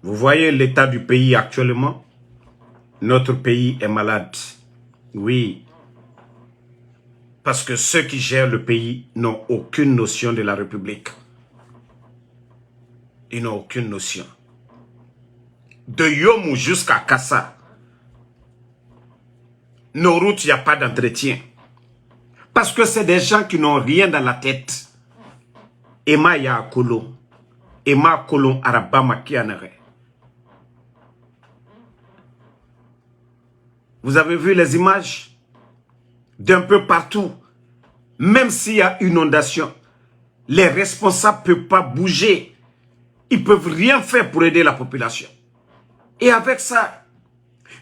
Vous voyez l'état du pays actuellement? Notre pays est malade. Oui. Parce que ceux qui gèrent le pays n'ont aucune notion de la République. Ils n'ont aucune notion. De Yomou jusqu'à Kassa, nos routes, il n'y a pas d'entretien. Parce que c'est des gens qui n'ont rien dans la tête. Ema ya Kolo. Ema Kolon Arabama Kianere. Vous avez vu les images d'un peu partout. Même s'il y a inondation, les responsables ne peuvent pas bouger. Ils ne peuvent rien faire pour aider la population. Et avec ça,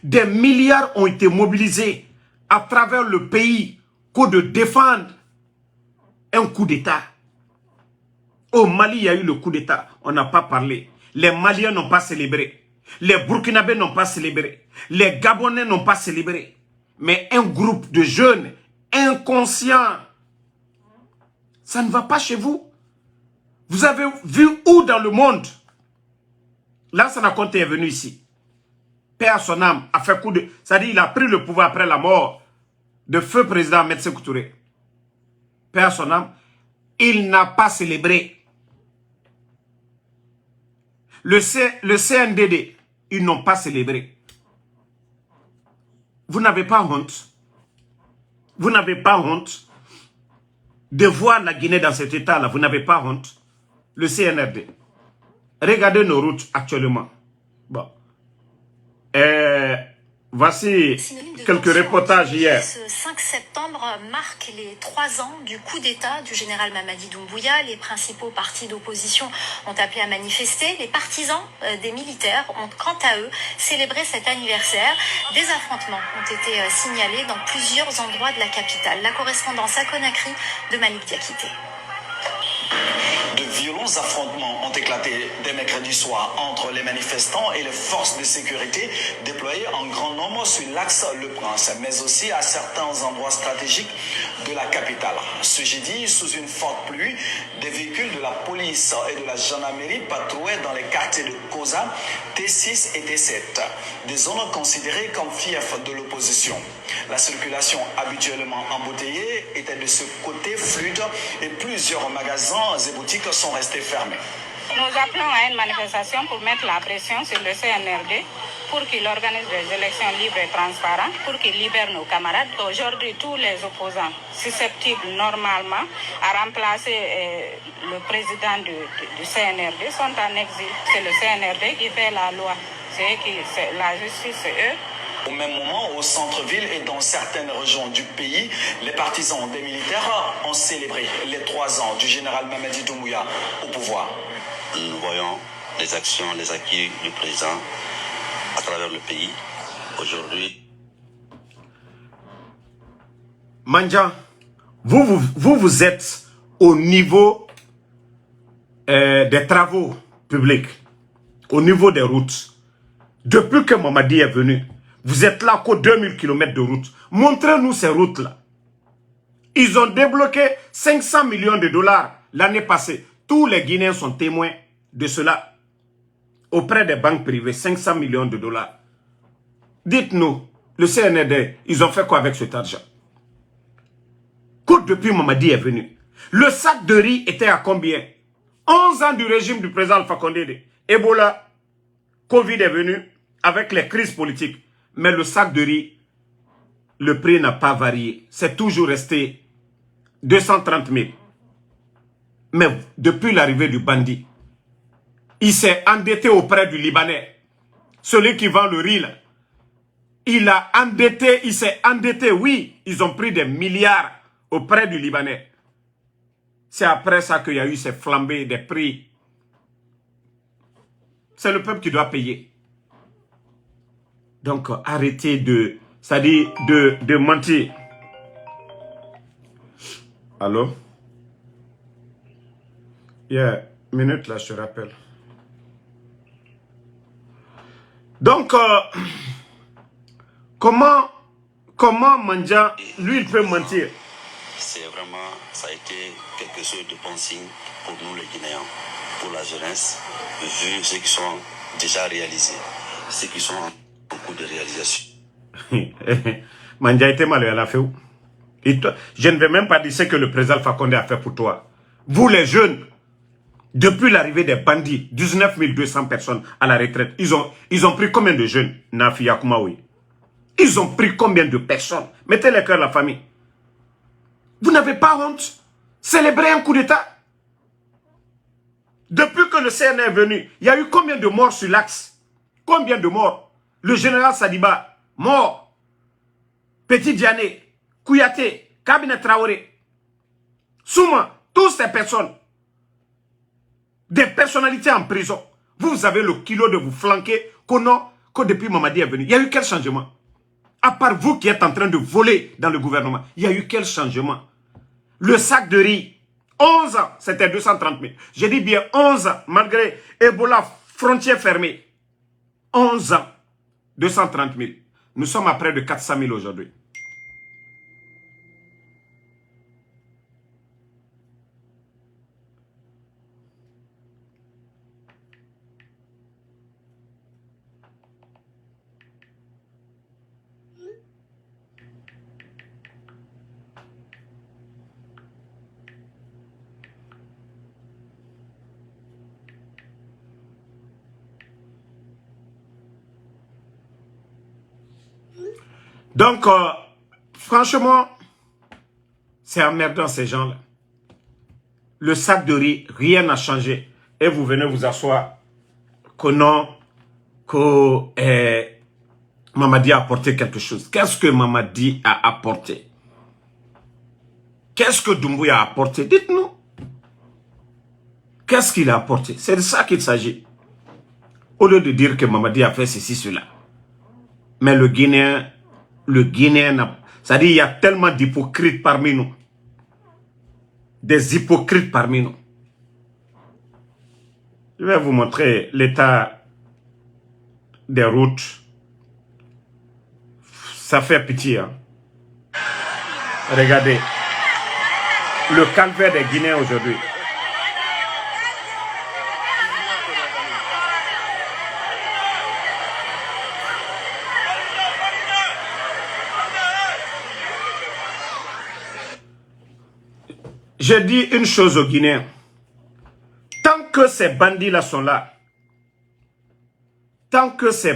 des milliards ont été mobilisés à travers le pays pour de défendre un coup d'État. Au Mali, il y a eu le coup d'État. On n'a pas parlé. Les Maliens n'ont pas célébré. Les Burkinabés n'ont pas célébré. Les Gabonais n'ont pas célébré. Mais un groupe de jeunes inconscients, ça ne va pas chez vous. Vous avez vu où dans le monde? Lansana Conté est venu ici. Paix à son âme, a fait coup de... C'est-à-dire il a pris le pouvoir après la mort de feu président Ahmed Sékou Touré. Paix à son âme. Il n'a pas célébré. Le CNDD, ils n'ont pas célébré. Vous n'avez pas honte. Vous n'avez pas honte de voir la Guinée dans cet état-là. Vous n'avez pas honte. Le CNRD. Regardez nos routes actuellement. Bon. Voici quelques reportages hier. Ce 5 septembre marque les 3 ans du coup d'État du général Mamadi Doumbouya. Les principaux partis d'opposition ont appelé à manifester. Les partisans des militaires ont quant à eux célébré cet anniversaire. Des affrontements ont été signalés dans plusieurs endroits de la capitale. La correspondance à Conakry de Malik Diakité. De violents affrontements ont éclaté dès mercredi soir entre les manifestants et les forces de sécurité déployées en grand nombre sur l'axe Le Prince, mais aussi à certains endroits stratégiques de la capitale. Ce jeudi, sous une forte pluie, des véhicules de la police et de la gendarmerie patrouillaient dans les quartiers de Koza, T6 et T7, des zones considérées comme fiefs de l'opposition. La circulation habituellement embouteillée était de ce côté fluide et plusieurs magasins et boutiques sont restés fermés. Nous appelons à une manifestation pour mettre la pression sur le CNRD pour qu'il organise des élections libres et transparentes, pour qu'il libère nos camarades. Aujourd'hui, tous les opposants susceptibles normalement à remplacer le président du CNRD sont en exil. C'est le CNRD qui fait la loi. La justice, c'est eux. Au même moment, au centre-ville et dans certaines régions du pays, les partisans des militaires ont célébré les 3 ans du général Mamadi Doumbouya au pouvoir. Nous voyons les actions, les acquis du président à travers le pays. Aujourd'hui, Manja, vous êtes au niveau des travaux publics, au niveau des routes. Depuis que Mamadi est venu, vous êtes là qu'aux 2000 km de route. Montrez-nous ces routes-là. Ils ont débloqué 500 millions de dollars l'année passée. Tous les Guinéens sont témoins de cela. Auprès des banques privées, 500 millions de dollars. Dites-nous, le CNRD, ils ont fait quoi avec cet argent? Depuis Mamadi est venu, le sac de riz était à combien? 11 ans du régime du président Alpha Condé. Ebola, Covid est venu avec les crises politiques. Mais le sac de riz, le prix n'a pas varié. C'est toujours resté 230 000. Mais depuis l'arrivée du bandit, il s'est endetté auprès du Libanais. Celui qui vend le riz, là. Il s'est endetté, oui. Ils ont pris des milliards auprès du Libanais. C'est après ça qu'il y a eu ces flambées des prix. C'est le peuple qui doit payer. Donc, arrêtez de mentir. Allô? Yeah, minute là, je te rappelle. Donc, comment Manja, lui, il peut mentir? c'est vraiment, ça a été quelque chose de bon signe pour nous les Guinéens, pour la jeunesse, vu ceux qui sont déjà réalisés, ceux qui sont en cours de réalisation. Mandiaïté Maloya l'a fait où? Je ne vais même pas dire ce que le président Alpha Condé a fait pour toi. Vous les jeunes, depuis l'arrivée des bandits, 19 200 personnes à la retraite, ils ont pris combien de jeunes? Nafi Yakumaoui. Ils ont pris combien de personnes? Mettez les cœurs à la famille. Vous n'avez pas honte? Célébrer un coup d'État? Depuis que le CNR est venu, il y a eu combien de morts sur l'axe? Combien de morts? Le général Sadiba, mort. Petit Diané, Kouyaté, Cabinet Traoré, Souma, toutes ces personnes, des personnalités en prison. Vous avez le kilo de vous flanquer que depuis Mamadi est venu. Il y a eu quel changement? À part vous qui êtes en train de voler dans le gouvernement, il y a eu quel changement? Le sac de riz, 11 ans, c'était 230 000. J'ai dit bien 11 ans, malgré Ebola, frontières fermées. 11 ans, 230 000. Nous sommes à près de 400 000 aujourd'hui. Donc, franchement, c'est emmerdant ces gens-là. Le sac de riz, rien n'a changé. Et vous venez vous asseoir que non, que Mamadi a apporté quelque chose. Qu'est-ce que Mamadi a apporté? Qu'est-ce que Doumbouya a apporté? Dites-nous. Qu'est-ce qu'il a apporté? C'est de ça qu'il s'agit. Au lieu de dire que Mamadi a fait ceci, cela. Mais le Guinéen, c'est-à-dire il y a tellement d'hypocrites parmi nous. Des hypocrites parmi nous. Je vais vous montrer l'état des routes. Ça fait pitié. Hein? Regardez. Le calvaire des Guinéens aujourd'hui. Je dis une chose aux Guinéens. Tant que ces bandits-là sont là, ces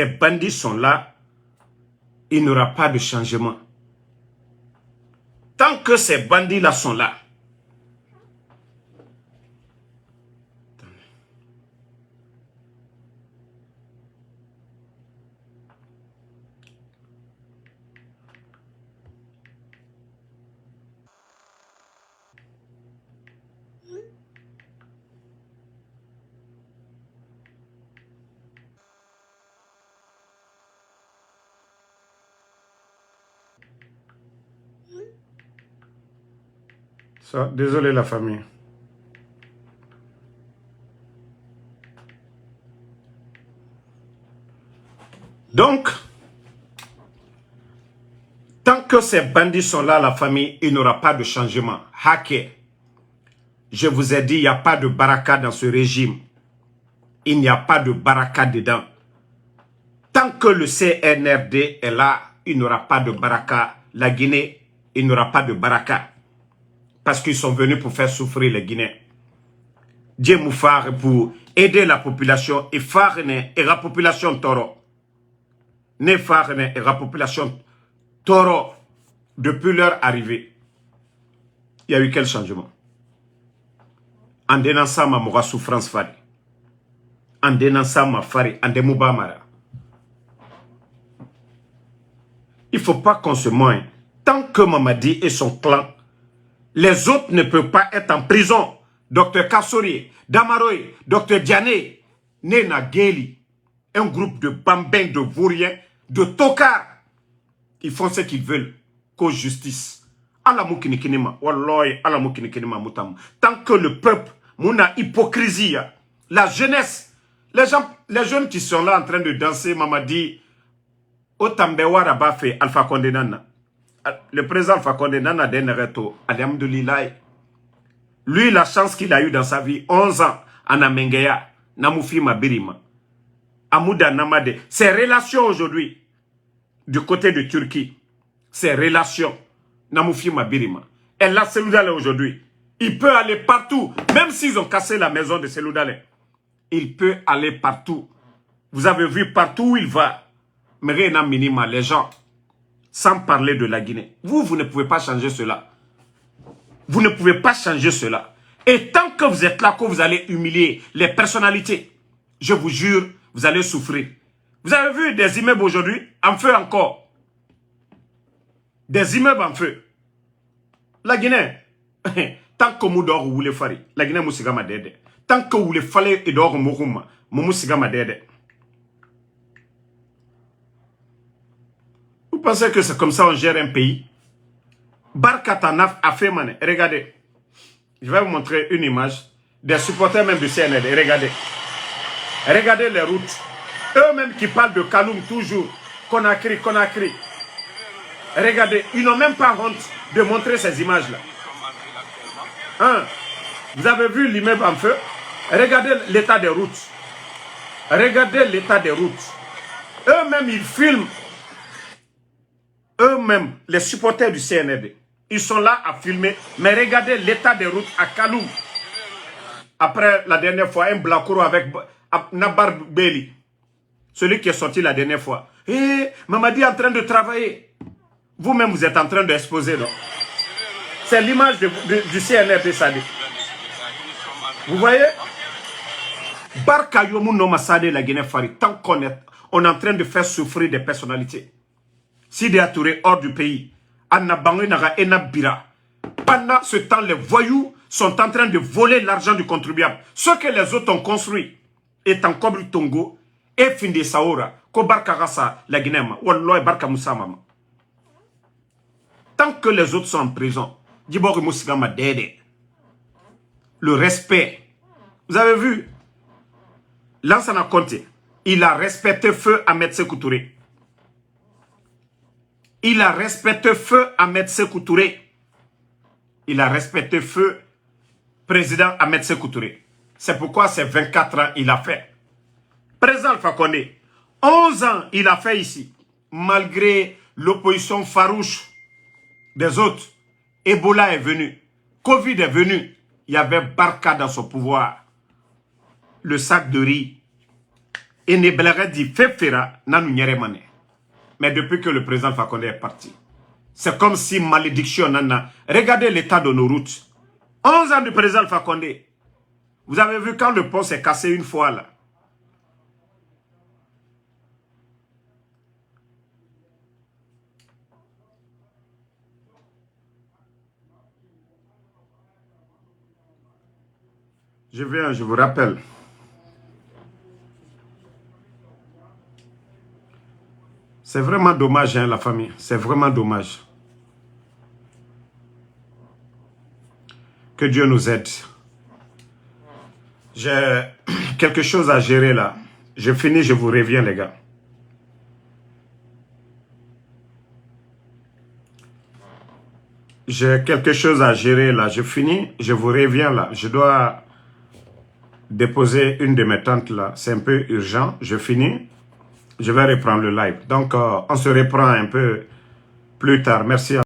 bandits sont là, il n'y aura pas de changement. Tant que ces bandits-là sont là, désolé la famille. Donc, tant que ces bandits sont là, la famille, il n'y aura pas de changement. Hacké. Je vous ai dit, il n'y a pas de baraka dans ce régime. Il n'y a pas de baraka dedans. Tant que le CNRD est là, il n'y aura pas de baraka. La Guinée, il n'y aura pas de baraka. Parce qu'ils sont venus pour faire souffrir les Guinéens. Dieu Moufar pour aider la population. Et Farne et la population Toro. Ne Farne et la population Toro. Depuis leur arrivée. Il y a eu quel changement? En dénonçant ma moura souffrance Fari. En dénonçant ma Fari. En démoubamara. Il ne faut pas qu'on se moigne. Tant que Mamadi et son clan, les autres ne peuvent pas être en prison. Dr Kassori, Damaroy, Dr Diané, Nena Geli, un groupe de bambins, de vauriens, de tocards. Ils font ce qu'ils veulent. Cause justice. Tant que le peuple, mon hypocrisie, la jeunesse, les jeunes qui sont là en train de danser, Mamadi, Otambewa Rabat fait Alpha Condé Nana. Le président Alpha Condé Nana Alhamdoulilah. Lui, la chance qu'il a eue dans sa vie, 11 ans, Anamengeya, Namoufi Mabirima, Amouda Namade. Ces relations aujourd'hui, du côté de Turquie, ces relations, Namoufi Mabirima, et là, Seloudalé aujourd'hui, il peut aller partout, même s'ils ont cassé la maison de Seloudalé. Il peut aller partout. Vous avez vu partout où il va. Mais rien minima, les gens, sans parler de la Guinée. Vous ne pouvez pas changer cela. Vous ne pouvez pas changer cela. Et tant que vous êtes là, que vous allez humilier les personnalités, je vous jure, vous allez souffrir. Vous avez vu des immeubles aujourd'hui en feu encore. Des immeubles en feu. La Guinée, tant que vous dort, vous voulez faire. La Guinée, vous ma dede. Tant que vous voulez faire, et dort, vous ma dede. Vous pensez que c'est comme ça on gère un pays? Barkatanaf a fait mané. Regardez. Je vais vous montrer une image des supporters même du CNRD. Regardez. Regardez les routes. Eux-mêmes qui parlent de Kaloum toujours. Conakry, Conakry. Regardez. Ils n'ont même pas honte de montrer ces images-là. Hein? Vous avez vu l'immeuble en feu? Regardez l'état des routes. Regardez l'état des routes. Eux-mêmes, ils filment. Eux-mêmes, les supporters du CNRD. Ils sont là à filmer. Mais regardez l'état des routes à Kaloum. Après la dernière fois, un Blakoro avec Nabar Beli. Celui qui est sorti la dernière fois. Eh, Mamadi est en train de travailler. Vous-même, vous êtes en train d'exposer, non? C'est l'image du CNRD, ça dit. Vous voyez? Barka Yomu Noma Sade la Guinée Fari. Tant qu'on est en train de faire souffrir des personnalités. Sidi Touré hors du pays. Anna Bangui Naga Ena Bira. Pendant ce temps, les voyous sont en train de voler l'argent du contribuable. Ce que les autres ont construit est en Kobri Tongo et Finde Saora. Ko Barka Rasa la Guinée. Walloy Barka Moussamama. Tant que les autres sont en prison, Djibori Moussigama Dede. Le respect. Vous avez vu? Lansana Conte, il a respecté feu Ahmed Sékou Touré. Il a respecté feu Ahmed Sékou Touré. Il a respecté feu président Ahmed Sékou Touré. C'est pourquoi ces 24 ans il a fait. Président Alpha Condé, 11 ans il a fait ici. Malgré l'opposition farouche des autres. Ebola est venu. Covid est venu. Il y avait Barka dans son pouvoir. Le sac de riz. Et Nebelere dit Fefera Nanou Nyeremane. Mais depuis que le président Fakonde est parti, c'est comme si malédiction nana. Regardez l'état de nos routes. 11 ans du président Fakonde. Vous avez vu quand le pont s'est cassé une fois là. Je vous rappelle. C'est vraiment dommage, hein, la famille. C'est vraiment dommage. Que Dieu nous aide. J'ai quelque chose à gérer là. Je finis, je vous reviens, les gars. J'ai quelque chose à gérer là. Je finis, je vous reviens là. Je dois déposer une de mes tantes là. C'est un peu urgent. Je finis. Je vais reprendre le live. Donc, on se reprend un peu plus tard. Merci.